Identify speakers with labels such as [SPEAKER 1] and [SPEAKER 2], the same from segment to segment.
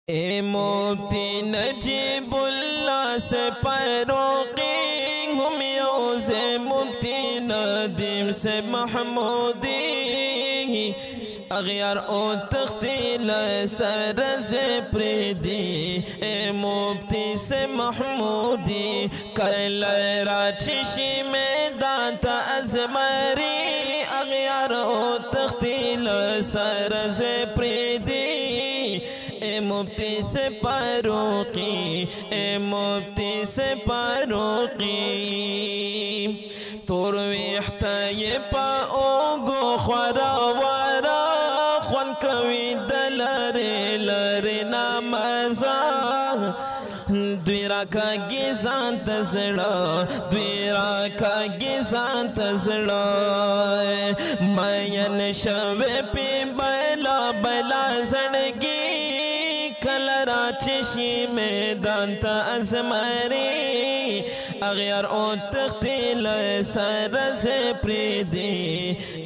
[SPEAKER 1] ए मुफ्ती नजीबुल्लाह से पैरोकी हम से मुफ्ती नदीम से महमूदी अगयार ओ तख्तील सर से प्रीदी ए मुफ्ती से महमूदी कल राचिशी में दाता अजमरी अगयार ओ तख्तील सर से प्रीदी ए मुफ्ती से फारूकी ए मुफ्ती से फारूकी तोर वेख्ता ये पाओगो ख्वारा वारा ख्वन कवी दलरे लरे नामजा द्विरा का गिजान तजड़ा द्विरा का गिजान तजड़ा मयन शवे पे बला बला जड़गी कलरा चशी में दांता अजमरी अगयार ओ तख्तील सर से प्रीदी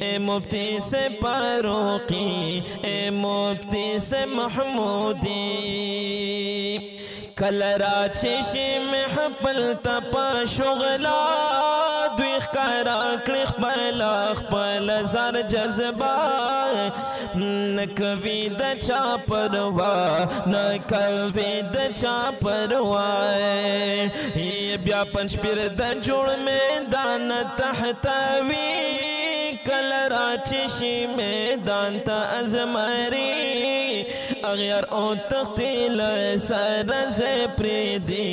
[SPEAKER 1] ए मुफ्ती से फारूकी ए मुफ्ती से महमूदी कलरा चशी में हपल तपा शुगला द्विख करा क्रिख पला खपल जर जज्बा न कभी दचा परवा न कभी दचा परवा ये ब्या पंच पिर दजुड़ में दान तहतवी कलरा चशी में दानता अजमरी अगयार ओ तख्तील सर से प्रीदी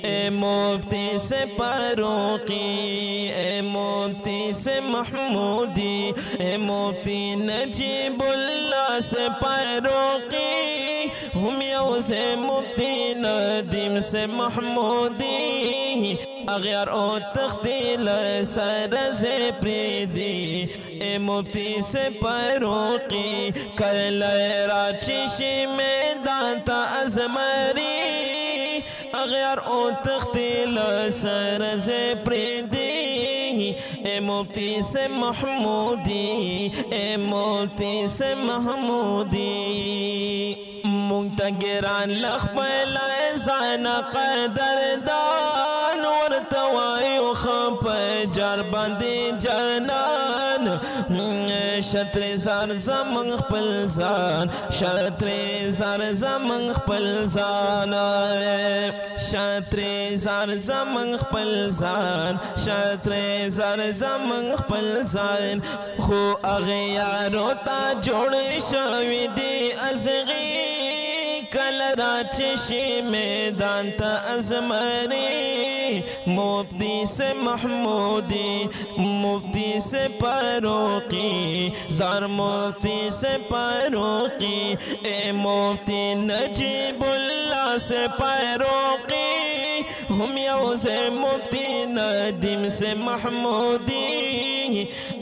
[SPEAKER 1] ए मुफ्ती से फारूकी ए मुफ्ती से महमूदी ए मुफ्ती नजीबुल्लाह से फारूकी हम से मुफ्ती नदीम से महमूदी अगयार ओ तख्तील सर से प्रीदी ए मुफ्ती से फारूकी कल राचिशी में दाता अजमरी अगयार ओ तख्तील सर से प्रीदी ए मुफ्ती से महमूदी ए मुफ्ती से महमूदी मुंतगिरान लखपल जाना कदरदान और तवायु खप जार बंदी जनान शत्रे जार जमंग पलजान शत्रे जार जमंग पलजान शत्रे जार जमंग पलजान शत्रे जार जमंग पलजान खो अगयारो ता जोड़ शविदी अजगी कलरा चशी में दांता अजमरी मुफ्ती से महमूदी मुफ्ती से फारूकी जार मुफ्ती से फारूकी ए मुफ्ती नजीबुल्लाह से फारूकी हम से मुफ्ती नदीम से महमूदी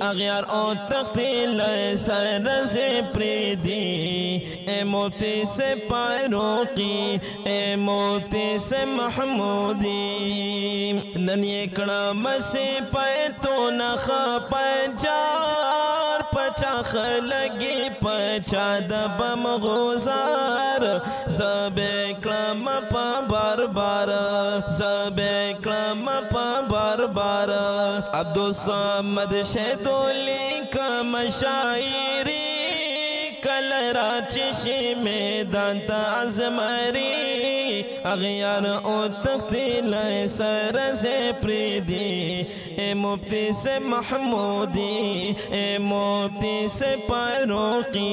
[SPEAKER 1] अगयार ओ तख्तील सर से प्रीदी ए मुफ्ती से फारूकी ए मुफ्ती से महमूदी ननिये कड़ा मसे पे तो नखा पंचार पचाख लगी पचा दबम गुजार ज़बे क्लम पा बार बार ज़बे क्लम पा बार बार अब्दुल समद शेदोली का मशायरी कलरा चशी में दांता अजमरी अगयार ओ तख्तील सर से प्रीदी ए मुफ्ती से महमूदी ए मुफ्ती से फारूकी।